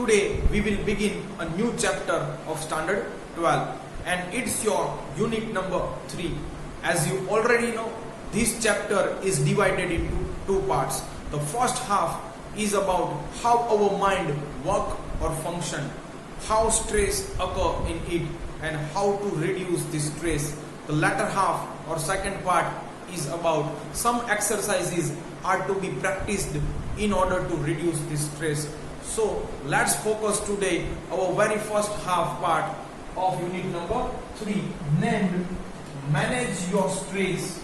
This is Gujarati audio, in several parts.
Today we will begin a new chapter of Standard 12 and it's your unit number 3. As you already know, this chapter is divided into two parts. The first half is about how our mind work or function, how stress occur in it and how to reduce this stress. The latter half or second part is about some exercises are to be practiced in order to reduce this stress. So let's focus today our very first half part of unit number 3 named Manage Your Stress.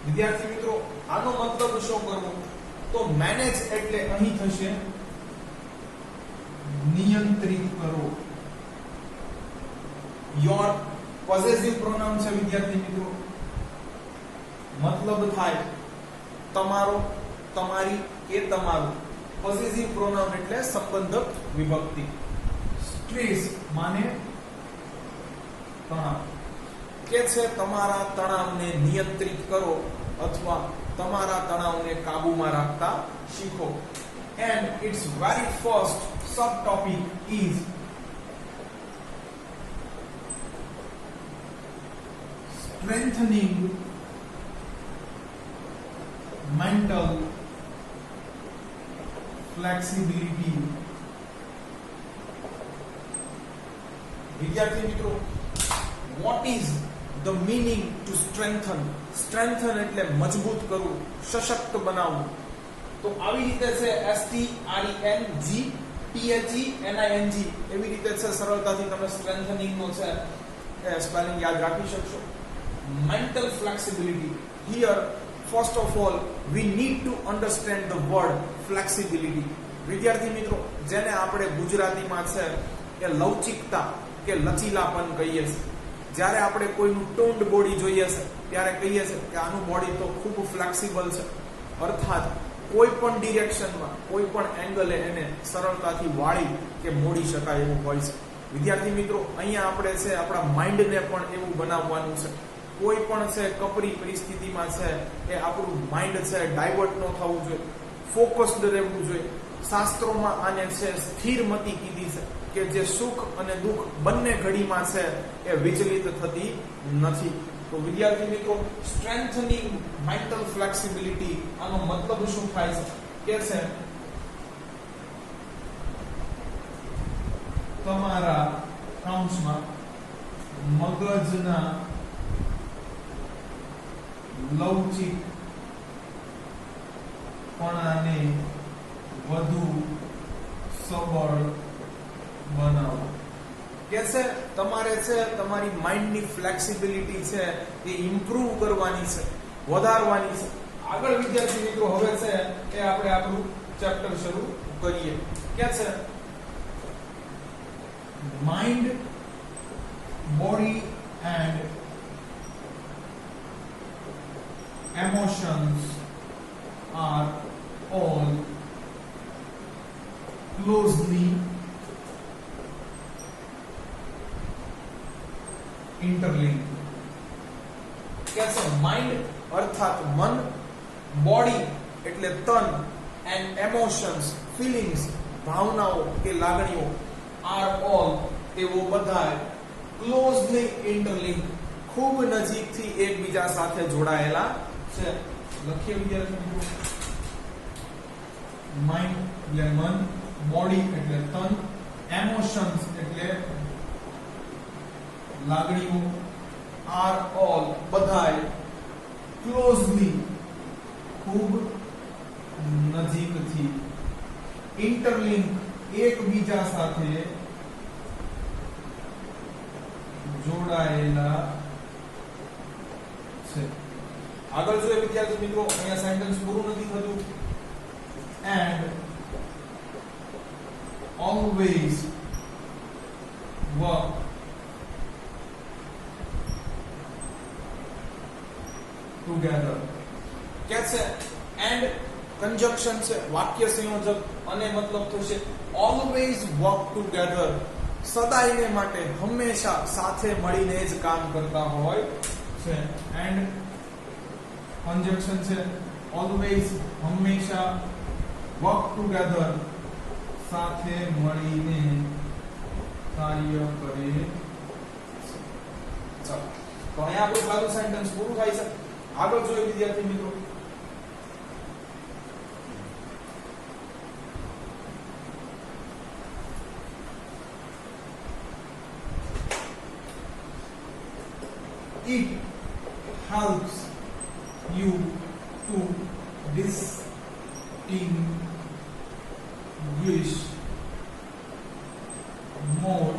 વિદ્યાર્થી મિત્રો આનો મતલબ શું કરવો તો મેનેજ એટલે અહીં થશે નિયંત્રિત કરો. યોર પોઝેસિવ પ્રોનાઉન છે વિદ્યાર્થી મિત્રો, મતલબ થાય તમારો, તમારી કે તમારું. પોઝેસિવ પ્રોનાઉન એટલે સંબંધક વિભક્તિ. સ્ટ્રેસ માને તણાવ, કે છે તમારા તણાવને નિયંત્રિત કરો અથવા તમારા તણાવને કાબૂમાં રાખતા શીખો. And its very first subtopic is strengthening mental flexibility. વિદ્યાર્થી મિત્રો, what is the meaning to strengthen? Strengthen એટલે મજબૂત કરવું, સશક્ત બનાવવું. તો આવી રીતે છે STRENGTHENING એવી રીતે છે, સરળતાથી તમે સ્ટ્રેન્થનિંગ નો છે સ્પેલિંગ યાદ રાખી શકશો. Mental flexibility. Here first of all we need to understand the word flexibility. વિદ્યાર્થી મિત્રો, જેને આપણે ગુજરાતીમાં છે એ લવચિકતા કે લચીલાપન કહીએ છીએ. જ્યારે આપણે કોઈનું ટોન્ડ બોડી જોઈએ છે ત્યારે કહીએ છીએ કે આનું બોડી તો ખૂબ ફ્લેક્સિબલ છે, અર્થાત કોઈ પણ ડિરેક્શનમાં કોઈ પણ એંગલે એને સરળતાથી વાળી કે મોડી શકાય એવું હોય છે. વિદ્યાર્થી મિત્રો, અહીંયા આપણે છે આપણા માઇન્ડને પણ એવું બનાવવાનું છે. કોઈ પણ છે કપરી પરિસ્થિતિમાં છે એ આપણું માઇન્ડ છે ડાયવર્ટ ન થવું જોઈએ, ફોકસ્ડ રહેવું જોઈએ. શાસ્ત્રોમાં આને છે સ્થિરમતિ કીધી છે કે જે સુખ અને દુઃખ બંને ઘડીમાં છે એ વિચલિત થતી નથી. તો વિદ્યાર્થી મિત્રો, સ્ટ્રેન્થનિંગ મેન્ટલ ફ્લેક્સિબિલિટી આનો મતલબ શું થાય છે કે છે તમારા કાઉન્સમાં મગજના લવચિકપણાને વધુ સબળ બનાવો. કે છે તમારે છે તમારી માઇન્ડની ફ્લેક્સિબિલિટી છે એ ઇમ્પ્રૂવ કરવાની છે, વધારવાની છે. આગળ વિદ્યાર્થી મિત્રો હવે છે એ આપણે આપણું ચેપ્ટર શરૂ કરીએ. કે છે mind, body and emotions are all closely interlinked. कैसे माइंड अर्थात मन, बॉडी એટલે તન and emotions feelings ભાવનાઓ કે લાગણીઓ are all તેઓ બધા closely interlinked ખૂબ નજીકથી એકબીજા સાથે જોડાયેલા છે. લખીએ વિદ્યાર્થી મિત્રો, માઇન્ડ એટલે મન, બોડી એટલે તન, એમોશન્સ એટલે લાગણીઓ, આર ઓલ બધાય, ક્લોઝલી ખૂબ નજીકથી, ઇન્ટરલિંક એકબીજા સાથે જોડાયેલા છે. આગળ જોઈએ વિદ્યાર્થી મિત્રો, અહીંયા સેન્ટેન્સ પૂરું નથી થતું. And always work together. કે છે એન્ડ કંજક્શન છે, વાક્ય સંયોજક, અને મતલબ થશે ઓલવેઝ વર્ક ટુગેધર. સદાયને માટે હંમેશા સાથે મળીને જ કામ કરતા હોય છે. એન્ડ conjunction છે always હંમેશા work together સાથે મળીને કાર્ય કરે છે. ચાલો તો અહીંયા આપણું પહેલું સેન્ટેન્સ પૂરું થાય છે. આગળ જોઈએ વિદ્યાર્થી મિત્રો. It helps you to distinguish more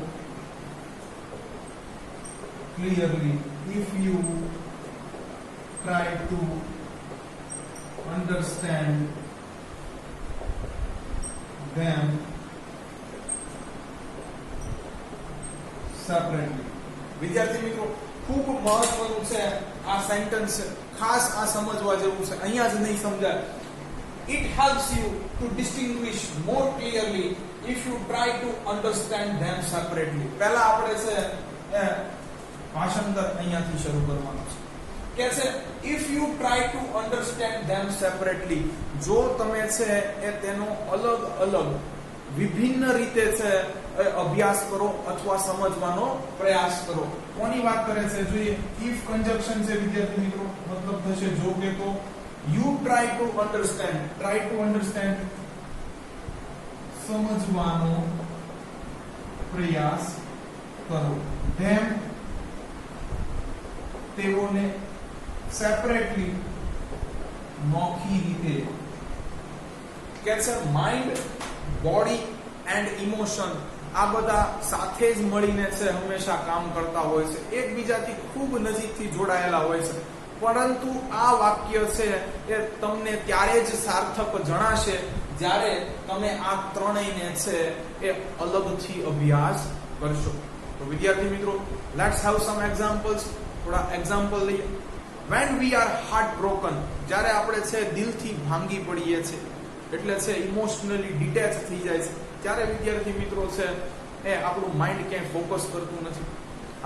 clearly if you try to understand them separately. વિદ્યાર્થી મિત્રો ખૂબ મહત્વનું છે આ સેન્ટેન્સ, ખાસ આ સમજવા જેવું છે. અહીંયા જ નહીં સમજાય. It helps you to distinguish more clearly if you try to understand them separately. પહેલા આપણે છે ભાષાંતર અહીંયાથી શરૂ કરવાનું છે. કે છે if you try to understand them separately, જો તમે છે એ તેનો અલગ અલગ વિભિન્ન રીતે છે અભ્યાસ કરો અથવા સમજવાનો પ્રયાસ કરો. કોની વાત કરે છે જોઈએ. if conjunction છે વિદ્યાર્થી મિત્રો, મતલબ થશે જો કે તો you try to understand સમજવાનો પ્રયાસ કરો. them તેઓને સેપરેટલી નોખી રીતે. કે છે માઇન્ડ, બોડી એન્ડ ઇમોશન આ બધા સાથે જ મળીને છે હંમેશા કામ કરતા હોય છે, એકબીજાથી ખૂબ નજીકથી જોડાયેલા હોય છે. પરંતુ આ વાક્ય છે એ તમને ત્યારે જ સાર્થક જણાશે જ્યારે તમે આ ત્રણેયને છે એ અલગથી અભ્યાસ કરશો. તો વિદ્યાર્થી મિત્રો, લેટ્સ હેવ સમ એક્ઝામ્પલ્સ. થોડા એક્ઝામ્પલ લઈએ. when we are heartbroken, જ્યારે આપણે છે દિલથી ભાંગી પડીએ છીએ, એટલે છે ઇમોશનલી ડિટેચ થઈ જાય છે, ત્યારે વિદ્યાર્થી મિત્રો છે એ આપણું માઇન્ડ ક્યાંય ફોકસ કરતું નથી.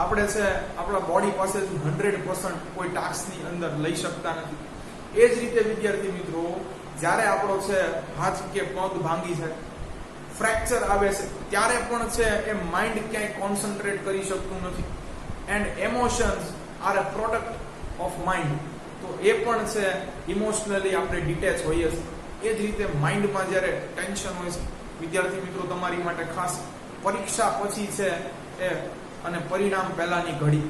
આપણે છે આપણા બોડી પાસેથી 100% કોઈ ટાસ્કની અંદર લઈ શકતા નથી. એ જ રીતે વિદ્યાર્થી મિત્રો, જ્યારે આપણો છે હાથ કે પગ ભાંગી જાય, ફ્રેક્ચર આવે છે, ત્યારે પણ છે એ માઇન્ડ ક્યાંય કોન્સન્ટ્રેટ કરી શકતું નથી. And emotions are a product of mind. તો એ પણ છે ઇમોશનલી આપણે ડિટેચ હોઈએ છીએ. એ જ રીતે માઇન્ડમાં જ્યારે ટેન્શન હોય છે વિદ્યાર્થી મિત્રો, તમારી માટે ખાસ પરીક્ષા પછી છે એ અને પરિણામ પહેલાની ઘડી,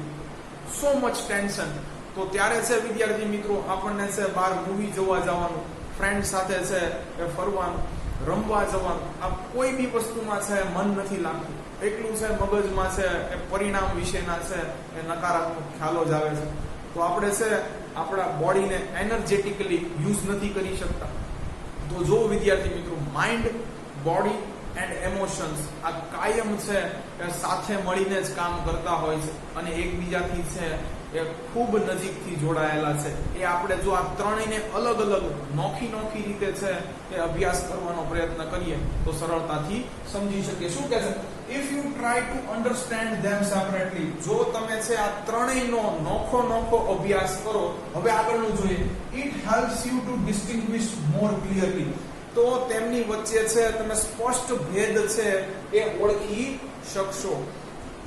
સો મચ ટેન્શન. તો ત્યારે છે વિદ્યાર્થી મિત્રો આપણને છે બહાર મૂવી જોવા જવાનું, ફ્રેન્ડ સાથે છે એ ફરવાનું, રમવા જવાનું, આ કોઈ બી વસ્તુમાં છે મન નથી લાગતું. એટલું છે મગજમાં છે એ પરિણામ વિશેના છે એ નકારાત્મક ખ્યાલો જ આવે છે. તો આપણે છે આપણા બોડીને એનર્જેટિકલી યુઝ નથી કરી શકતા. તો જો વિદ્યાર્થી મિત્રો, માઇન્ડ, બોડી એન્ડ એમોશન્સ આ કાયમ છે એ સાથે મળીને જ કામ કરતા હોય છે અને એકબીજાથી છે એ ખૂબ નજીકથી જોડાયેલા છે. એ આપણે જો આ ત્રણેયને અલગ અલગ નોખી રીતે છે એ અભ્યાસ કરવાનો પ્રયત્ન કરીએ તો સરળતાથી સમજી શકીએ. શું કહે છે? if you try to understand them separately, જો તમે છે આ ત્રણેયનો નોખો અભ્યાસ કરો. હવે આગળનું જોઈએ. it helps you to distinguish more clearly, તો તેમની વચ્ચે છે તમે સ્પષ્ટ ભેદ છે એ ઓળખી શકશો.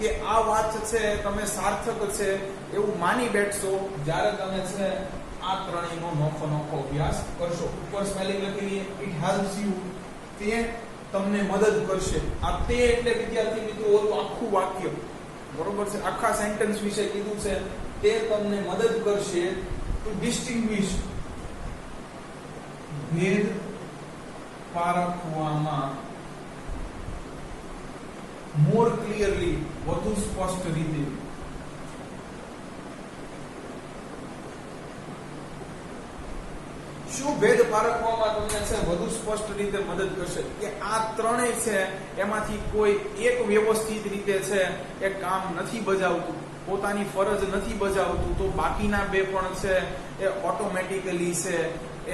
કે આ વાત છે તમે સાર્થક છે એવું માની બેઠશો જ્યારે તમે છે આ ત્રણેયનો નોખો અભ્યાસ કરશો. ઉપર સ્પેલિંગ લખી લઈએ. it helps you, તે તમને મદદ કરશે. આ તે એટલે વિદ્યાર્થી મિત્રો ઓલું આખું વાક્ય, બરોબર છે, આખા સેન્ટેન્સ વિશે કીધું છે. તે તમને મદદ કરશે ટુ ડિસ્ટિંગ્વિશ, ભેદ પારખવામાં, મોર ક્લિયરલી, વધુ સ્પષ્ટ રીતે. શું ભેદ પારખવામાં તમને છે વધુ સ્પષ્ટ રીતે મદદ કરશે? કે આ ત્રણેય છે એમાંથી કોઈ એક વ્યવસ્થિત રીતે છે એ કામ નથી બજાવતું, પોતાની ફરજ નથી બજાવતું, તો બાકીના બે પણ છે એ ઓટોમેટિકલી છે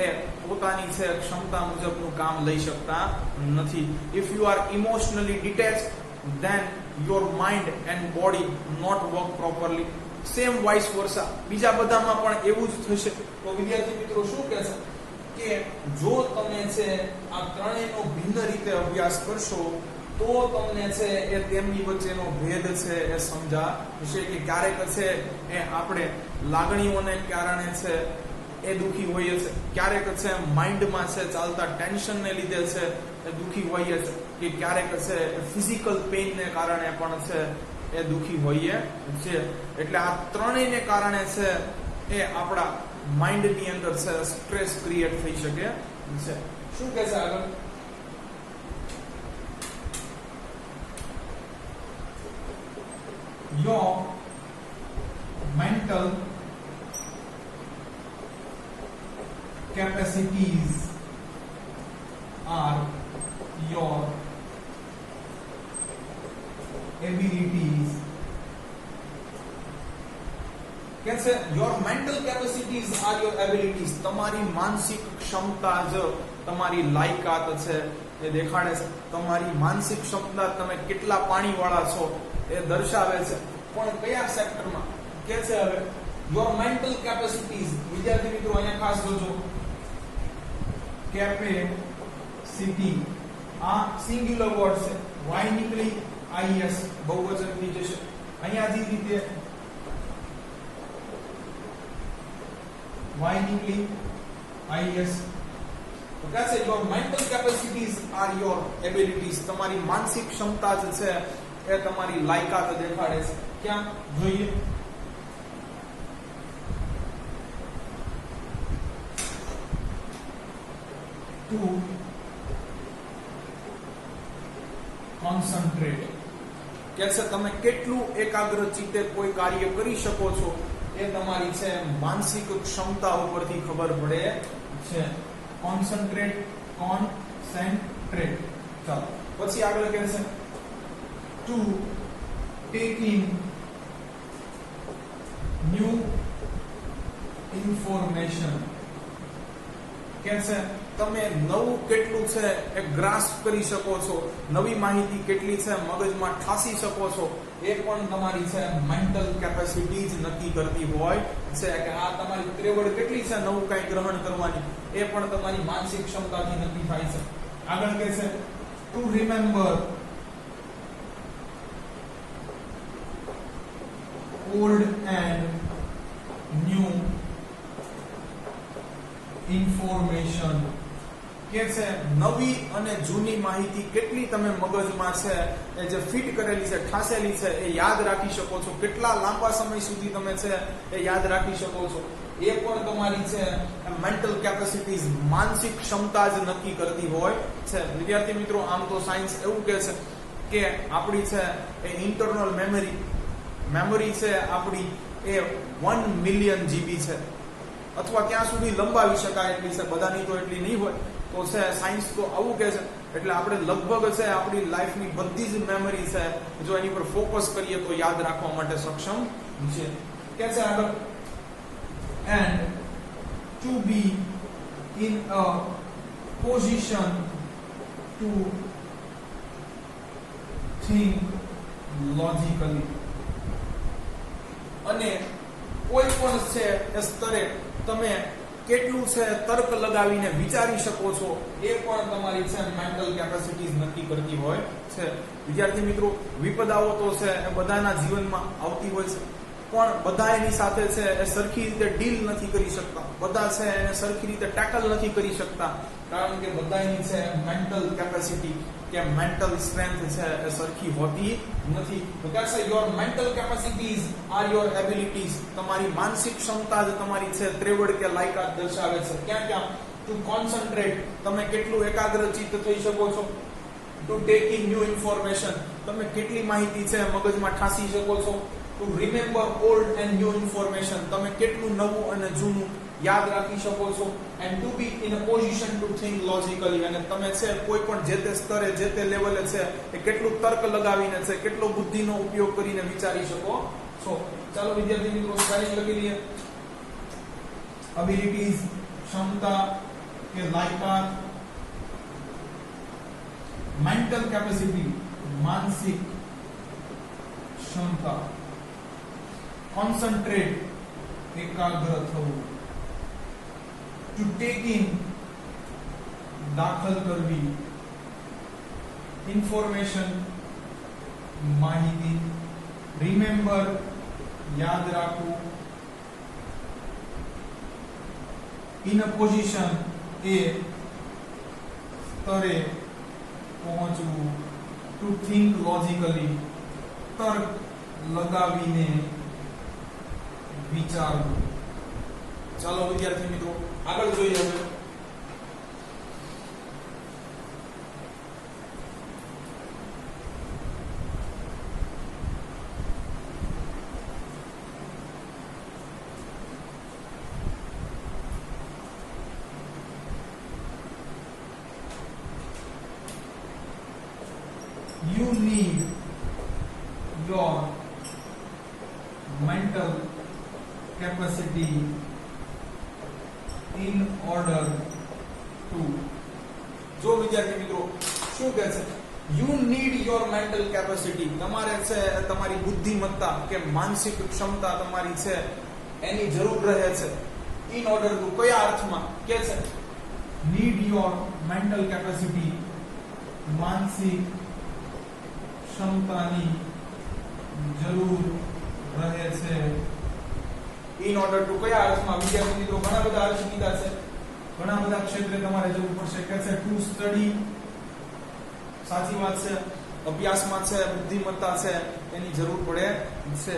એ પોતાની છે ક્ષમતા મુજબનું કામ લઈ શકતા નથી. If you are emotionally detached, then your mind and body not work properly. Same vice versa, બીજા બધામાં પણ એવું જ થશે. તો વિદ્યાર્થી મિત્રો શું કહે છે કે જો તમે છે આ ત્રણેયનો ભિન્ન રીતે અભ્યાસ કરશો તો તમને છે એ તેમની વચ્ચેનો ભેદ છે એ સમજાશે કે ક્યારેક છે એ આપણે લાગણીઓને કારણે છે એ દુખી હોઈએ છે, ક્યારેક છે માઇન્ડમાં છે ચાલતા ટેન્શનને લીધે છે એ દુખી હોઈએ છે, કે ક્યારેક છે ફિઝિકલ પેઇનને કારણે પણ છે એ દુખી હોઈએ છે. એટલે આ ત્રણેયને કારણે છે એ આપણા માઇન્ડની અંદર છે સ્ટ્રેસ ક્રિએટ થઈ શકે છે. શું કહે છે આગળ? Your mental capacities are your abilities. कैसे? Your mental capacities are your abilities. તમારી માનસિક ક્ષમતા જ તમારી લાયકાત છે એ દેખાડે છે. તમારી માનસિક ક્ષમતા તમે કેટલા પાણીવાળા છો એ દર્શાવે છે. પણ કયા સેક્ટરમાં? કે છે હવે your mental capacities. વિદ્યાર્થી મિત્રો અહીંયા ખાસ જોજો, capacity આ સિંગ્યુલર વર્ડ છે, y નીકળી is બહુવચન થઈ જશે. અહીંયા જે રીતે y નીકળી is, તો કહે છે your mental capacities are your abilities. તમારી માનસિક ક્ષમતા જે છે એ તમારી લાયકાત દેખાડે છે. ક્યાં જોઈએ? to concentrate. કે છે તમે કેટલું એકાગ્ર ચિત્તે કોઈ કાર્ય કરી શકો છો એ તમારી છે માનસિક ક્ષમતા ઉપરથી ખબર પડે છે. કોન્સન્ટ્રેટ, ચાલો પછી આગળ કહે છે to take in new information. કે છે તમે નવું કેટલું છે એ ગ્રાસ્પ કરી શકો છો, નવી માહિતી કેટલી છે મગજમાં ઠાસી શકો છો એ પણ તમારી છે મેન્ટલ કેપેસિટી જ નક્કી કરતી હોય છે. કે આ તમારી ત્રેવડ કેટલી છે નવું કંઈ ગ્રહણ કરવાની એ પણ તમારી માનસિક ક્ષમતાથી નક્કી થાય છે. આગળ કહે છે two remember old and new information. કે છે નવી અને જૂની માહિતી કેટલી તમે મગજમાં છે એ જે ફિટ કરેલી છે, ઠાસેલી છે એ યાદ રાખી શકો છો, કેટલા લાંબા સમય સુધી તમે છે એ યાદ રાખી શકો છો એ પણ તમારી છે મેન્ટલ કેપેસિટીઝ માનસિક ક્ષમતા જ નક્કી કરતી હોય છે. વિદ્યાર્થી મિત્રો આમ તો સાયન્સ એવું કહે છે કે આપણી છે એ ઇન્ટરનલ મેમરી છે આપણી એ 1 મિલિયન GB છે, અથવા ત્યાં સુધી લંબાવી શકાય એટલી છે, બધાની તો એટલી નહીં હોય. તો છે સાયન્સ તો આવું કહે છે. એટલે આપણે લગભગ છે આપણી લાઈફની બધી જ મેમરી છે જો એની પર ફોકસ કરીએ તો યાદ રાખવા માટે સક્ષમ છે. કે છે આગળ and to be in a position to think logically. અને કોઈ પણ છે એ સ્તરે તમે કેટલું છે તર્ક લગાવીને વિચારી શકો છો એ પણ તમારી છે મેન્ટલ કેપેસિટીઝ નક્કી કરતી હોય છે. વિદ્યાર્થી મિત્રો વિપદાઓ તો છે એ બધાના જીવનમાં આવતી હોય છે, પણ બધા એની સાથે છે એ સરખી રીતે ડીલ નથી કરી શકતા, બધા છે એને સરખી રીતે ટેકલ નથી કરી શકતા, કારણ કે બધાની છે મેન્ટલ કેપેસિટી કે મેન્ટલ સ્ટ્રેન્થ છે એ સરખી હોતી નથી. તો કે છે your mental capacities are your abilities. તમારી માનસિક ક્ષમતા જ તમારી છે ત્રેવડ કે લાયકાત દર્શાવે છે. ક્યાં ક્યાં? ટુ કોન્સન્ટ્રેટ, તમે કેટલું એકાગ્રચિત્ત થઈ શકો છો. To take in new information, તમે કેટલી માહિતી છે મગજમાં ઠાસી શકો છો. To remember old and new information, તમે કેટલું નવું અને જૂનું યાદ રાખી શકો છો. And to be in a position to think logically, અને તમે છે કોઈ પણ જે તે સ્તરે જે તે લેવલે છે એ કેટલું તર્ક લગાવીને છે, કેટલો બુદ્ધિનો ઉપયોગ કરીને વિચારી શકો છો. ચાલો વિદ્યાર્થી મિત્રો સ્પેલિંગ લખી લઈએ. એબિલિટીઝ ક્ષમતા કે લાયકાત, મેન્ટલ કેપેસિટી માનસિક ક્ષમતા, કોન્સન્ટ્રેટ એકાગ્ર થવું, ટુ ટેક ઇન દાખલ કરવી, ઇન્ફોર્મેશન માહિતી, રિમેમ્બર યાદ રાખવું, ઇન અ પોઝિશન એ સ્તરે પહોંચવું, ટુ થિંક લોજિકલી તર્ક લગાવીને વિચારવું. ચાલો વિદ્યાર્થી મિત્રો આગળ જોઈએ. હવે you need your mental capacity in order to. જો વિદ્યાર્થી મિત્રો શું કહે છે, you need your mental capacity, તમારે છે તમારી બુદ્ધિમત્તા કે માનસિક ક્ષમતા તમારી છે એની જરૂર રહે છે. in order to કયા અર્થમાં કે છે, need your mental capacity માનસિક ક્ષમતાની જરૂર રહે છે. ઇન ઓર્ડર ટુ કયા અર્થમાં વિદ્યાર્થી મિત્રો ઘણા બધા અર્થ કીધા છે, ઘણા બધા ક્ષેત્રે તમારે જવું પડશે. કે છે ટુ સ્ટડી, સાચી વાત છે, અભ્યાસમાં છે, બુદ્ધિમત્તા છે એની જરૂર પડે છે.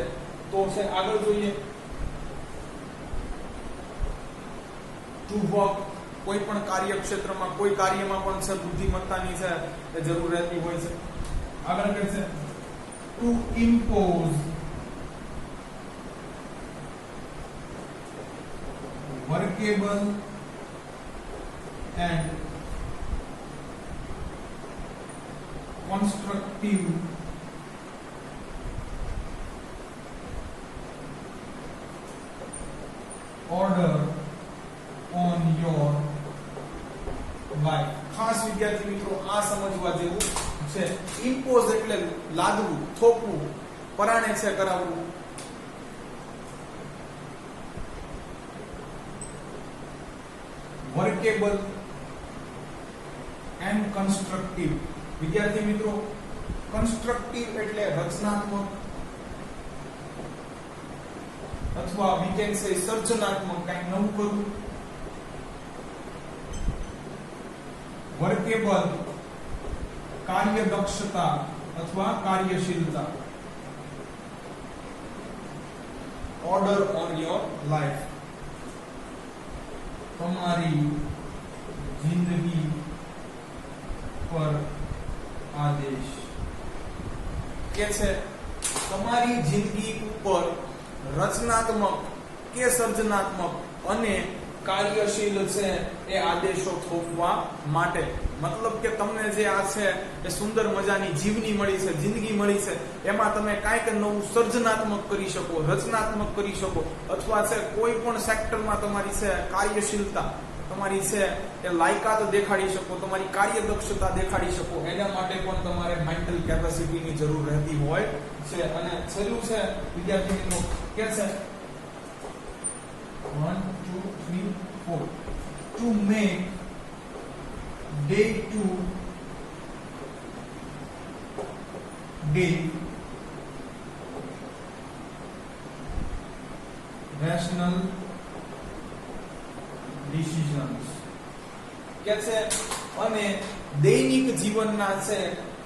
તો છે આગળ જોઈએ ટુ વર્ક, કોઈ પણ કાર્યક્ષેત્રમાં કોઈ કાર્યમાં પણ છે બુદ્ધિમત્તાની છે એ જરૂર રહેતી હોય છે. આગળ કહે છે to impose workable and constructive order on your life. ખાસ વિદ્યાર્થી મિત્રો આ સમજવા જેવું છે. ઇમ્પોઝ એટલે લાદવું, થોપવું, પરાણે છે કરાવવું. Workable and constructive. વિદ્યાર્થી મિત્રો કન્સ્ટ્રક્ટિવ એટલે રચનાત્મક અથવા we can say સર્જનાત્મક, કંઈક નવું કરવું. વર્કેબલ કાર્યદક્ષતા અથવા કાર્યશીલતા. ઓર્ડર ઓન યોર લાઈફ, તમારી જિંદગી પર આદેશ. કે છે તમારી જિંદગી ઉપર રચનાત્મક કે સર્જનાત્મક અને કાર્યશીલ છે એ આદેશો થોપવા માટે. મતલબ કે તમને જે આ છે એ સુંદર મજાની જીવની મળી છે, જિંદગી મળી છે, એમાં તમે કાંઈક નવું સર્જનાત્મક કરી શકો, રચનાત્મક કરી શકો, અથવા છે કોઈ પણ સેક્ટરમાં તમારી છે કાર્યશીલતા, તમારી છે એ લાયકાત દેખાડી શકો, તમારી કાર્યદક્ષતા દેખાડી શકો. એના માટે પણ તમારે મેન્ટલ કેપેસિટીની જરૂર રહેતી હોય છે. અને છેલ્લું છે વિદ્યાર્થી મિત્રો કે છે 1 2 3 4 to make day to day rational decisions. કે છે અને દૈનિક જીવનના છે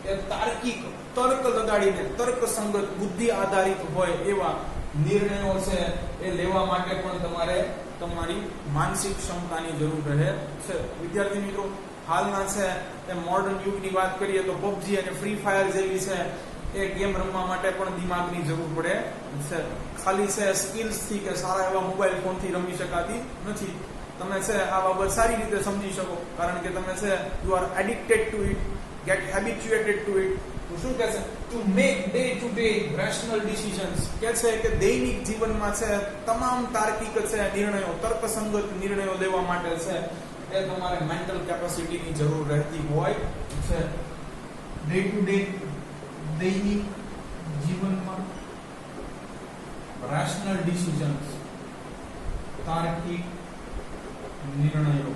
એ તાર્કિક તર્ક લગાડીને તર્કસંગત બુદ્ધિ આધારિત હોય એવા નિર્ણયો છે એ લેવા માટે પણ તમારે તમારી માનસિક ક્ષમતાની જરૂર રહે છે. વિદ્યાર્થી મિત્રો હાલના છે એ મોડર્ન યુગની વાત કરીએ તો પબજી અને ફ્રી ફાયર જેવી છે એ ગેમ રમવા માટે પણ દિમાગની જરૂર પડે છે. ખાલી છે સ્કિલ્સ થી કે સારા એવા મોબાઈલ ફોન થી રમી શકાતી નથી. તમે છે આ બાબત સારી રીતે સમજી શકો, કારણ કે તમે છે you are addicted to it, get habituated to it. તો શું કહે છે to make day to day rational decisions. કે છે કે દૈનિક જીવનમાં છે તમામ તાર્કિક છે નિર્ણયો, તર્કસંગત નિર્ણયો લેવા માટે છે એ તમારે મેન્ટલ કેપેસિટીની જરૂર રહેતી હોય છે. ડે ટુ ડે દૈનિક જીવનમાં રેશનલ ડિસિઝન્સ, તાર્કિક નિર્ણયો.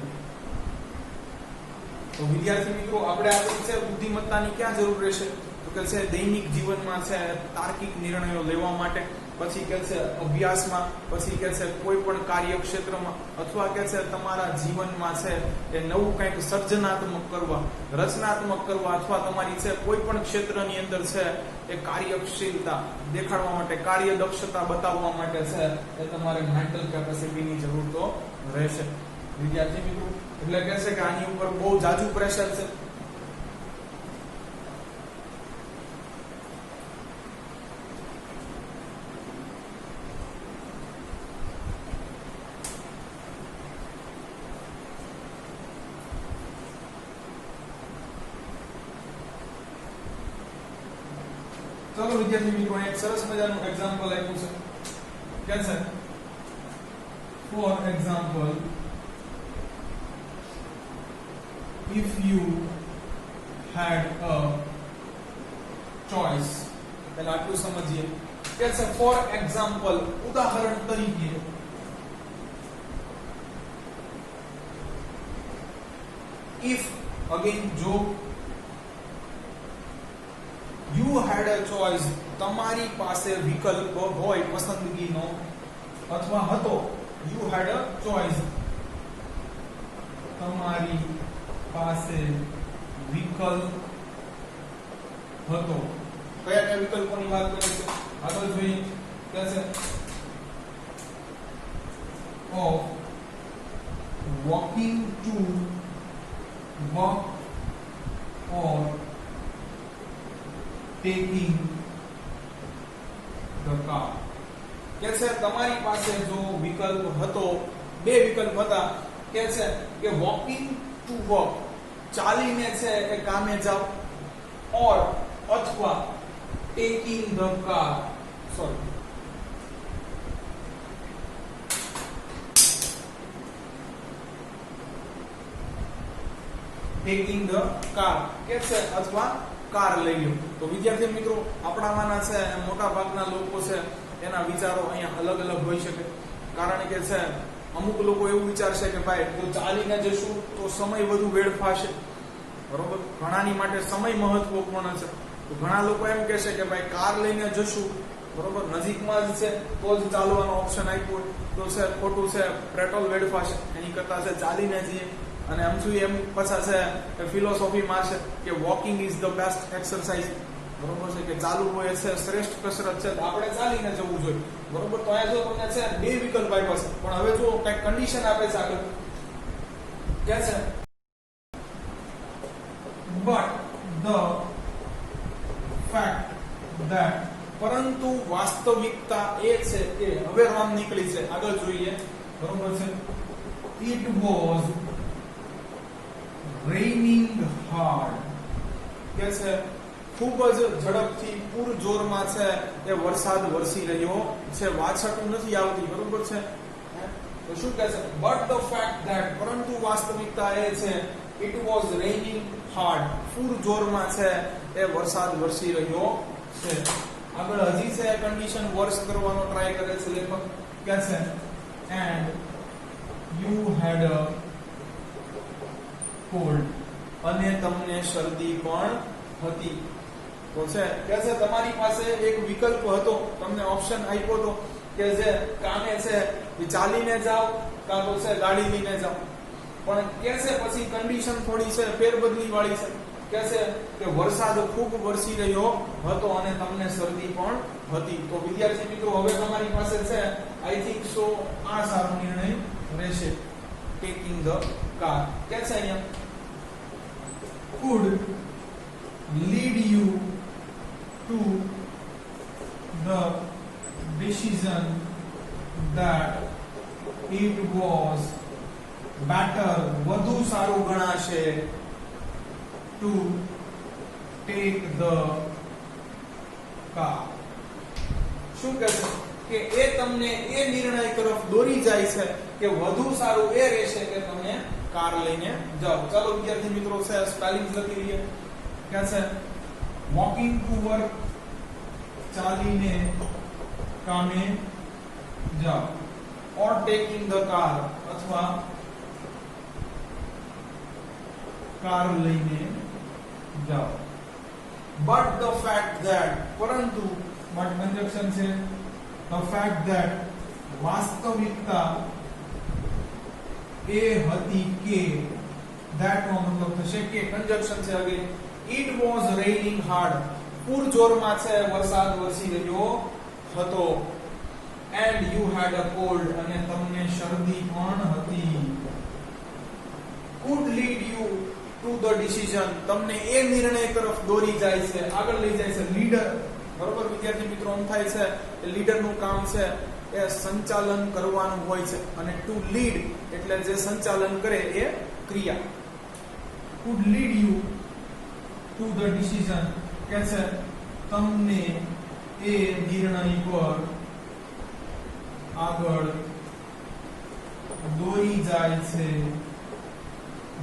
તો વિદ્યાર્થી મિત્રો આપણે આપણી છે બુદ્ધિમત્તાની ક્યાં જરૂર રહેશે? તો કે છે દૈનિક જીવનમાં છે તાર્કિક નિર્ણયો લેવા માટે, પછી કે છે અભ્યાસમાં, પછી કે છે કોઈ પણ કાર્યક્ષેત્રમાં, અથવા કે છે તમારા જીવનમાં છે એ નવું કંઈક સર્જનાત્મક કરવા, રચનાત્મક કરવા, અથવા તમારી છે કોઈ પણ ક્ષેત્રની અંદર છે એ કાર્યશીલતા દેખાડવા માટે, કાર્યદક્ષતા બતાવવા માટે છે એ તમારે મેન્ટલ કેપેસિટીની જરૂર તો રહેશે વિદ્યાર્થી મિત્રો. એટલે કહે છે કે આની ઉપર બહુ જાજુ પ્રેશર છે. ચલો વિદ્યાર્થી મિત્રો એક સરસ મજાનું એક્ઝામ્પલ આપ્યું છે. કે છે for example, if you had a choice, એટલે આટલું સમજીએ. કે છે ફોર એક્ઝામ્પલ, ઉદાહરણ તરીકે, if again જો you had a choice, તમારી પાસે વિકલ્પ હોય પસંદગીનો અથવા હતો, you had a choice, તમારી પાસે વિકલ્પ હતો. કયા કયા વિકલ્પોની વાત કરે છે આગળ જોઈએ. કે છે of walking to work or taking the car. કે છે તમારી પાસે જો વિકલ્પ હતો, બે વિકલ્પ હતા. કે છે કે વોકિંગ ટુ વર્ક, ચાલીને છે એ કામે જાવ, ઓર અથવા taking the car, sorry taking the car, કે છે અથવા કાર લઈ લો. તો વિદ્યાર્થી મિત્રો આપણામાંના છે મોટા ભાગના લોકો છે એના વિચારો અહીંયા અલગ અલગ હોઈ શકે. કારણ કે છે અમુક લોકો એવું વિચારશે કે ભાઈ જો ચાલીને જશું તો સમય વધુ વેડફાશે, બરોબર, ઘણાની માટે સમય મહત્વપૂર્ણ છે. તો ઘણા લોકો એમ કહેશે કે ભાઈ કાર લઈને જશું, બરોબર, નજીકમાં જ છે તો જ ચાલવાનો ઓપ્શન આપ્યો તો છે ખોટું છે, પેટ્રોલ વેડફાશે, એની કરતા છે ચાલીને જઈએ. અને આમ જોઈએ એમ પાછા છે ફિલોસોફી માં છે કે walking is the best exercise, બરોબર છે, કે ચાલવું હોય છે શ્રેષ્ઠ કસરત છે, આપણે ચાલીને જવું જોઈએ, બરોબર. તો અહીંયા જો તમને છે બે વિકલ્પ આપ્યા છે, પણ હવે જો કઈ કન્ડિશન આપે છે આગળ, કે છે બટ ધ ફેક્ટ ધેટ, પરંતુ વાસ્તવિકતા એ છે કે, હવે રામ નીકળી છે આગળ જોઈએ, બરોબર છે, ઇટ વોઝ raining hard, કે છે ખૂબ જ ઝડપથી પૂરજોરમાં છે એ વરસાદ વરસી રહ્યો છે, વાછટું નથી આવતી, બરોબર છે. તો શું કહે છે બટ ધ ફેક્ટ ધેટ, પરંતુ વાસ્તવિકતા એ છે, ઇટ વોઝ raining hard, પૂરજોરમાં છે એ વરસાદ વરસી રહ્યો છે. આગળ હજી છે કન્ડિશન વર્સ કરવાનો ટ્રાય કરે છે લેખક, કે છે and you had a cold, અને તમને શરદી પણ હતી. તો છે કે છે તમારી પાસે એક વિકલ્પ હતો, તમને ઓપ્શન આપ્યો હતો કે જે કામે છે ચાલીને જાઓ કાં તો છે ગાડી લઈને જાઓ, પણ કે છે પછી કન્ડિશન થોડી છે ફેરબદલી વાળી છે. કે છે કે વરસાદ ખૂબ વરસી રહ્યો હતો અને તમને શરદી પણ હતી. તો વિદ્યાર્થી મિત્રો હવે તમારી પાસે છે આઈ થિંક સો આ સારો નિર્ણય રહેશે, ટેકિંગ ધ કાર. કે છે અહીંયા could lead you to the decision that it was better, વધુ સારું ગણાશે, to take the car. શું કહે છે કે એ તમને એ નિર્ણય તરફ દોરી જાય છે કે વધુ સારું એ રહેશે કે તમે કાર લઈને જાઓ. ચાલો વિદ્યાર્થી મિત્રો છે સ્પેલિંગ લખી લઈએ. ક્યાં છે વોકિંગ ટુ વર્ક, ચાલીને કામે જાઓ, ઓર ટેકિંગ ધ કાર, અથવા કાર લઈને જાઓ. બટ ધ ફેક્ટ ધેટ, પરંતુ બટ કંજક્શન છે. ધ ફેક્ટ ધેટ, વાસ્તવિકતા એ હતી કે, ધેટ નો મતલબ થશે કે, કંજક્શન છે again, it was raining hard, પૂરજોરમાં છે વરસાદ વરસી રહ્યો હતો. And you had a cold, અને તમને શરદી પણ હતી. could lead you to the decision, તમને એ નિર્ણય તરફ દોરી જાય છે, આગળ લઈ જાય છે. લીડર, બરોબર વિદ્યાર્થી મિત્રો, આમ થાય છે કે લીડર નું કામ છે એ સંચાલન કરવાનું હોય છે, અને ટુ લીડ એટલે જે સંચાલન કરે એ ક્રિયા. could lead you to the decision કે છે તમને એ નિર્ણય પર આગળ દોરી જાય છે.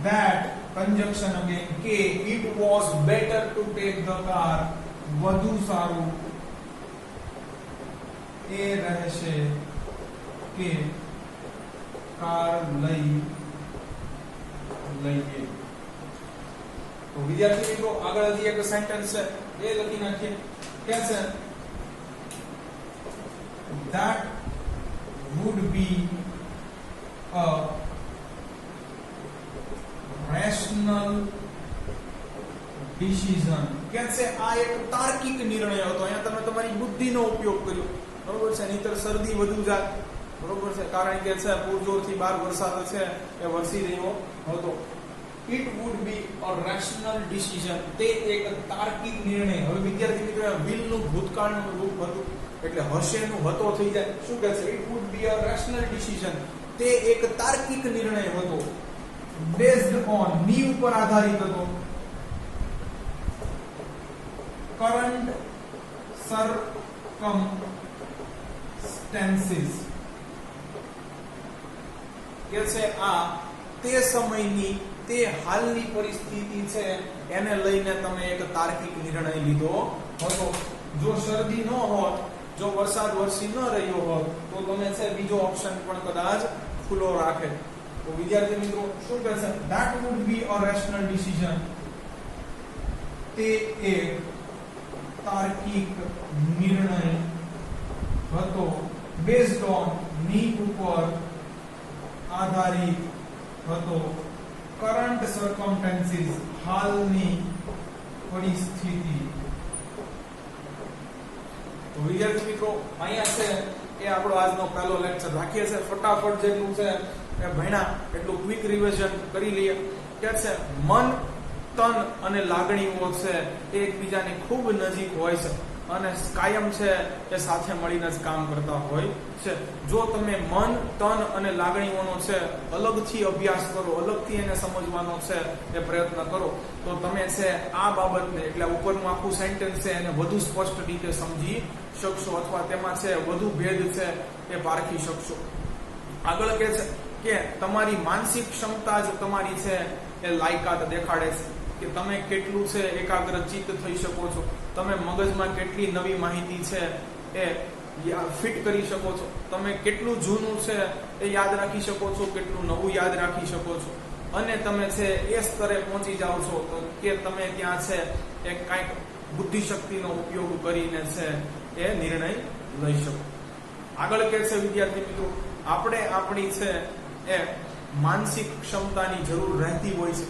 that conjunction again, કે it was better to take the car, વધુ સારું એ રહેશે કે કાર લઈએ. તો વિદ્યાર્થી મિત્રો, આગળ હજી એક સેન્ટેન્સ છે એ લખી નાખીએ. કે છે that would be a rational decision, કે છે આ એક તાર્કિક નિર્ણય હતો. અહીંયા તમે તમારી બુદ્ધિનો ઉપયોગ કર્યો, બરોબર છે. નહીતર શરદી વધુ જાત, બરોબર છે, કારણ કે છે પૂરજોરથી બહાર વરસાદ છે એ વરસી રહ્યો હતો. It would be a rational decision, તે એક તાર્કિક નિર્ણય. હવે વિદ્યાર્થી મિત્રો, will નું ભૂતકાળનું રૂપ હતું એટલે હશે નું હતો થઈ જાય. શું કહે છે? It would be a rational decision, તે એક તાર્કિક નિર્ણય હતો. Based on, ની ઉપર આધારિત હતો. Current circumstances, કે છે આ તે સમયની, તે હાલની પરિસ્થિતિ છે એને લઈને તમે એક તાર્કિક નિર્ણય લીધો હતો. જો શરદી ન હોત, જો વરસાદ વરસી ન રહ્યો હોત, તો તમે છે બીજો ઓપ્શન પણ કદાચ ખુલ્લો રાખે. તો વિદ્યાર્થી મિત્રો, શું કહે છે? that would be a rational decision, તે એક તાર્કિક નિર્ણય હતો. based on, ની ઉપર આધારિત હતો. current circumstances, હાલની પરિસ્થિતિ. તો વિદ્યાર્થી મિત્રો, અહીંયા છે એ આપણો આજનો પહેલો લેક્ચર રાખીએ છીએ. ફટાફટ જેટલું છે એ ભણ્યા એટલું ક્વિક રિવિઝન કરી લઈએ. કે છે મન, તન અને લાગણીઓ છે એ એકબીજાની ખૂબ નજીક હોય છે અને કાયમ છે એ સાથે મળીને જ કામ કરતા હોય છે. જો તમે મન, તન અને લાગણીઓનો છે અલગથી અભ્યાસ કરો, અલગથી એને સમજવાનો છે એ પ્રયત્ન કરો, તો તમે છે આ બાબતને, એટલે ઉપરનું આખું સેન્ટેન્સ છે એને વધુ સ્પષ્ટ રીતે સમજી શકશો, અથવા તેમાં છે વધુ ભેદ છે એ પારખી શકશો. આગળ કે છે કે તમારી માનસિક ક્ષમતા જ તમારી છે એ લાયકાત દેખાડે છે કે તમે કેટલું છે એકાગ્રચિત્ત થઈ શકો છો, તમે મગજમાં કેટલી નવી માહિતી છે એ ફિટ કરી શકો છો, તમે કેટલું જૂનું છે એ યાદ રાખી શકો છો, કેટલું નવું યાદ રાખી શકો છો, અને તમે છે એ સ્તરે પહોંચી જાઓ છો કે તમે ત્યાં છે એ કાંઈક બુદ્ધિશક્તિનો ઉપયોગ કરીને છે એ નિર્ણય લઈ શકો. આગળ કે છે વિદ્યાર્થી મિત્રો, આપણે આપણી છે એ માનસિક ક્ષમતાની જરૂર રહેતી હોય છે.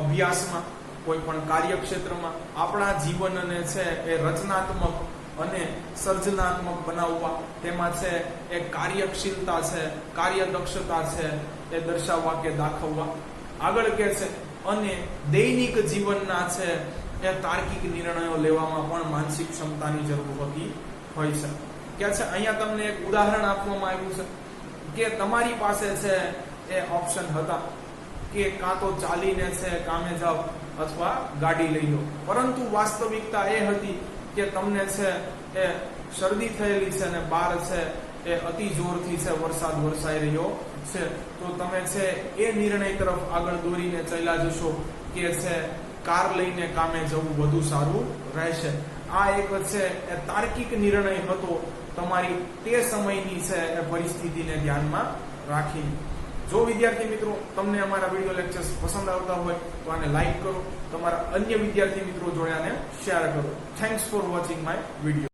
અભ્યાસમાં, કોઈ પણ કાર્યક્ષેત્રમાં આપણા જીવનને છે એ રચનાત્મક અને સર્જનાત્મક બનાવવા, તેમાં છે એ કાર્યશીલતા છે, કાર્યદક્ષતા છે એ દર્શાવવા કે દાખવવા. આગળ કે છે અને દૈનિક જીવનના છે એ તાર્કિક નિર્ણયો લેવામાં પણ માનસિક ક્ષમતાની જરૂર હોતી હોય છે. કે છે અહીંયા તમને એક ઉદાહરણ આપવામાં આવ્યું છે કે તમારી પાસે છે એ ઓપ્શન હતા કે કાં તો ચાલીને છે કામે જાઓ અથવા ગાડી લઈ લો, પરંતુ વાસ્તવિકતા એ હતી કે તમને છે એ શરદી થયેલી છે અને બહાર છે એ અતિ જોરથી છે વરસાદ વરસાઈ રહ્યો છે, તો તમે છે એ નિર્ણય તરફ આગળ દોરીને ચાલ્યા જશો કે છે કાર લઈને કામે જવું વધુ સારું રહેશે. આ એક છે એ તાર્કિક નિર્ણય હતો તમારી તે સમયની છે એ પરિસ્થિતિને ધ્યાનમાં રાખી. જો વિદ્યાર્થી મિત્રો તમને અમારા વિડીયો લેક્ચર્સ પસંદ આવતા હોય તો આને લાઈક કરો, તમારા અન્ય વિદ્યાર્થી મિત્રો જોડે આને શેર કરો. Thanks for watching my video.